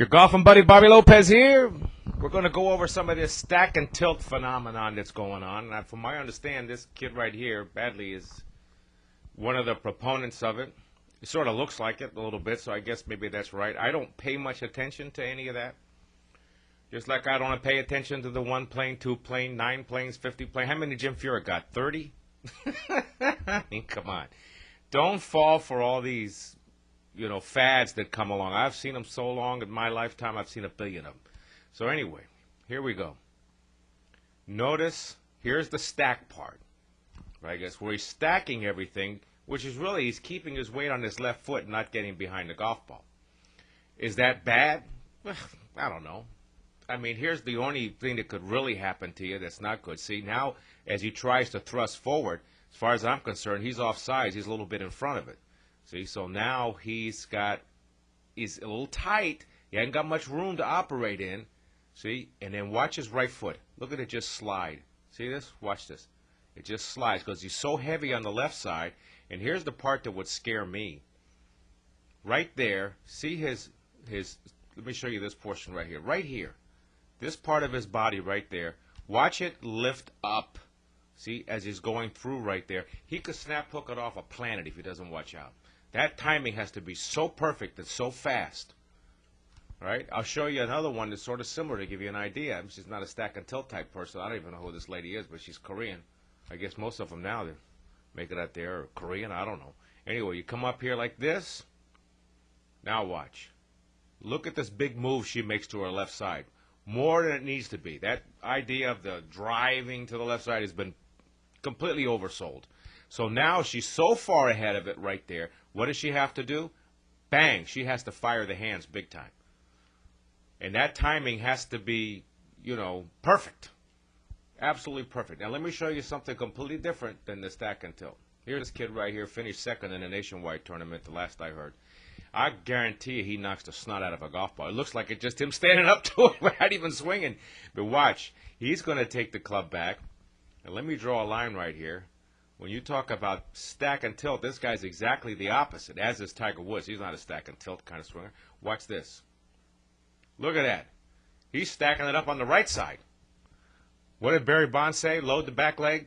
Your golfing buddy Bobby Lopez here. We're going to go over some of this stack and tilt phenomenon that's going on. And from my understanding, this kid right here, Badley, is one of the proponents of it. It sort of looks like it a little bit, so I guess maybe that's right. I don't pay much attention to any of that. Just like I don't pay attention to the 1 plane, 2 plane, 9 planes, 50 plane. How many Jim Furyk got? 30? I mean, come on. Don't fall for all these, fads that come along. I've seen them so long in my lifetime, I've seen a billion of them. So anyway, here we go. Notice, here's the stack part. Right, I guess where he's stacking everything, which is really he's keeping his weight on his left foot and not getting behind the golf ball. Is that bad? I don't know. I mean, here's the only thing that could really happen to you that's not good. See, now as he tries to thrust forward, as far as I'm concerned, he's off sides. He's a little bit in front of it. See, so now he's a little tight. He hasn't got much room to operate in. See, and then watch his right foot. Look at it just slide. See this? Watch this. It just slides because he's so heavy on the left side. And here's the part that would scare me. Right there, see his, let me show you this portion right here. Right here. This part of his body right there. Watch it lift up. See, as he's going through right there. He could snap hook it off a planet if he doesn't watch out. That timing has to be so perfect and so fast. Right? I'll show you another one that's sort of similar to give you an idea. She's not a stack and tilt type person. I don't even know who this lady is, but she's Korean. I guess most of them now, they make it out there, or Korean, I don't know. Anyway, you come up here like this. Now watch. Look at this big move she makes to her left side. More than it needs to be. That idea of the driving to the left side has been completely oversold. So now she's so far ahead of it right there. What does she have to do? Bang. She has to fire the hands big time. And that timing has to be, perfect. Absolutely perfect. Now let me show you something completely different than the stack and tilt. Here's this kid right here, finished second in a nationwide tournament, the last I heard. I guarantee you he knocks the snot out of a golf ball. It looks like it's just him standing up to it without even swinging. But watch, he's going to take the club back. And let me draw a line right here. When you talk about stack and tilt, this guy's exactly the opposite, as is Tiger Woods. He's not a stack and tilt kind of swinger. Watch this. Look at that. He's stacking it up on the right side. What did Barry Bonds say? Load the back leg?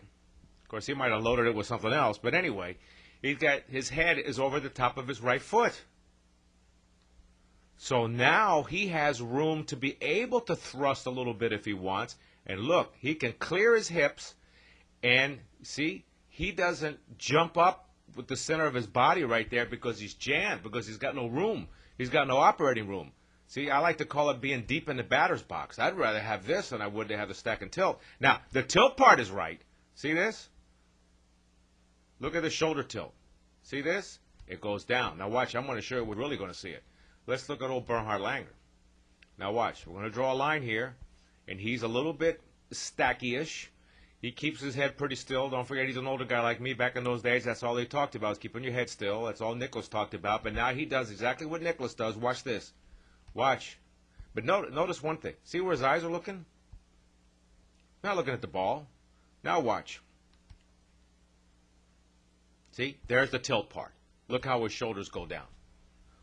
Of course, he might have loaded it with something else. But anyway, his head is over the top of his right foot. So now he has room to be able to thrust a little bit if he wants. And look, he can clear his hips. And see, he doesn't jump up with the center of his body right there because he's jammed, because he's got no room. He's got no operating room. See, I like to call it being deep in the batter's box. I'd rather have this than I would to have the stack and tilt. Now, the tilt part is right. See this? Look at the shoulder tilt. See this? It goes down. Now watch, I'm going to show you we're really going to see it. Let's look at old Bernhard Langer. Now watch, we're going to draw a line here, and he's a little bit stacky-ish. He keeps his head pretty still. Don't forget, he's an older guy like me. Back in those days, that's all they talked about, was keeping your head still. That's all Nicklaus talked about. But now he does exactly what Nicklaus does. Watch this. Watch. But notice one thing. See where his eyes are looking? Not looking at the ball. Now watch. See? There's the tilt part. Look how his shoulders go down.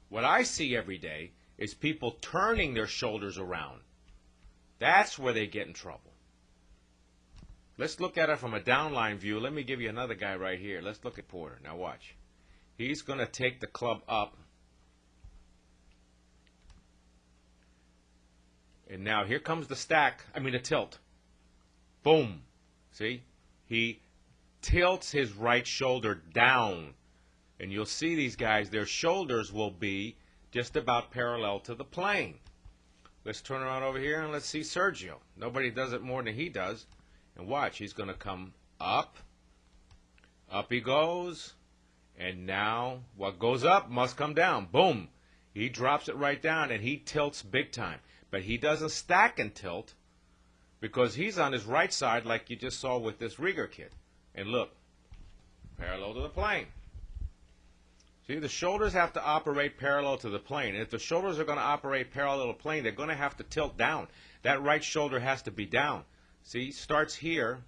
What I see every day is people turning their shoulders around. That's where they get in trouble. Let's look at it from a downline view. Let me give you another guy right here. Let's look at Porter. Now watch. He's going to take the club up. And now here comes the tilt. Boom. See? He tilts his right shoulder down. And you'll see these guys, their shoulders will be just about parallel to the plane. Let's turn around over here and let's see Sergio. Nobody does it more than he does. And watch, he's going to come up. Up he goes. And now what goes up must come down. Boom. He drops it right down and he tilts big time. But he doesn't stack and tilt because he's on his right side like you just saw with this Rieger kid. And look, parallel to the plane. See, the shoulders have to operate parallel to the plane. And if the shoulders are going to operate parallel to the plane, they're going to have to tilt down. That right shoulder has to be down. See, starts here.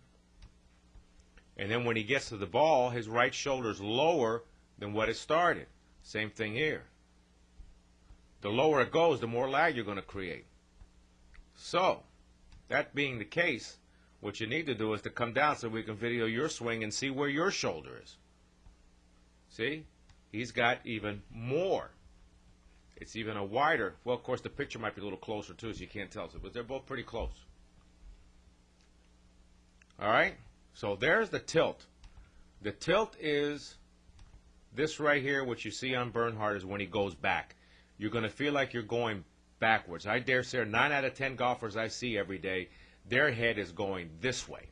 And then when he gets to the ball, his right shoulder's lower than what it started. Same thing here. The lower it goes, the more lag you're going to create. So, that being the case, what you need to do is to come down so we can video your swing and see where your shoulder is. See? He's got even more. It's even a wider. Well, of course, the picture might be a little closer, too, so you can't tell. But they're both pretty close. All right? So there's the tilt. The tilt is this right here, what you see on Bernhard, is when he goes back. You're going to feel like you're going backwards. I dare say 9 out of 10 golfers I see every day, their head is going this way.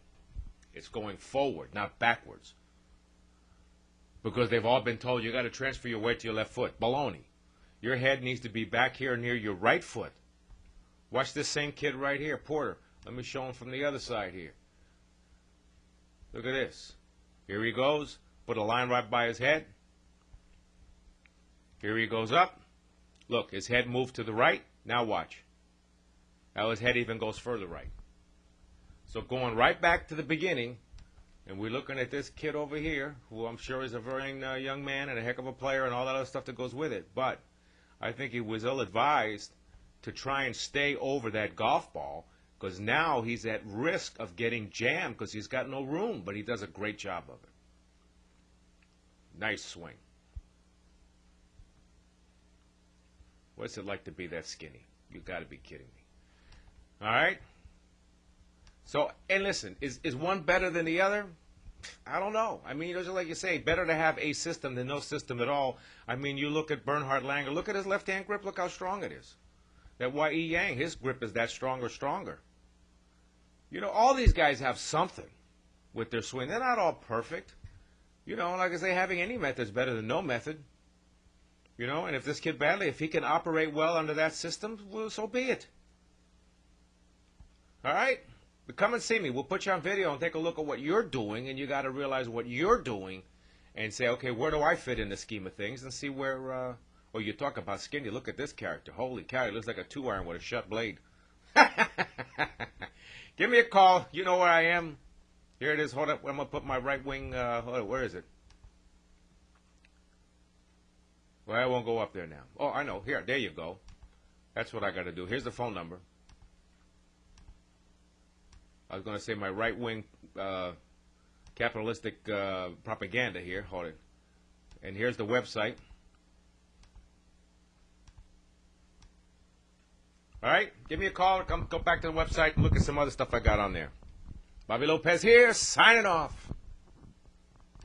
It's going forward, not backwards. Because they've all been told you got to transfer your weight to your left foot. Baloney. Your head needs to be back here near your right foot. Watch this same kid right here, Porter. Let me show him from the other side here. Look at this. Here he goes. Put a line right by his head. Here he goes up. Look, his head moved to the right. Now watch. Now his head even goes further right. So going right back to the beginning, and we're looking at this kid over here, who I'm sure is a very young man and a heck of a player and all that other stuff that goes with it. But I think he was ill-advised to try and stay over that golf ball, because now he's at risk of getting jammed because he's got no room, but he does a great job of it. Nice swing. What's it like to be that skinny? You got to be kidding me. All right? So, and listen, is one better than the other? I don't know. I mean, just like you say, better to have a system than no system at all. I mean, you look at Bernhard Langer. Look at his left-hand grip. Look how strong it is. That Y.E. Yang, his grip is that stronger. You know, all these guys have something with their swing. They're not all perfect. You know, like I say, having any method is better than no method. You know, and if this kid Badley, if he can operate well under that system, well, so be it. All right? But come and see me. We'll put you on video and take a look at what you're doing, and you got to realize what you're doing and say, okay, where do I fit in the scheme of things, and see where, well, you talk about skinny. Look at this character. Holy cow, he looks like a 2-iron with a shut blade. Give me a call. You know where I am. Here it is. Hold up. I'm going to put my right wing. Hold up. Where is it? Well, I won't go up there now. Oh, I know. Here. There you go. That's what I got to do. Here's the phone number. I was going to say my right wing capitalistic propaganda here. Hold it. And here's the website. All right? Give me a call. Go back to the website and look at some other stuff I got on there. Bobby Lopez here, signing off.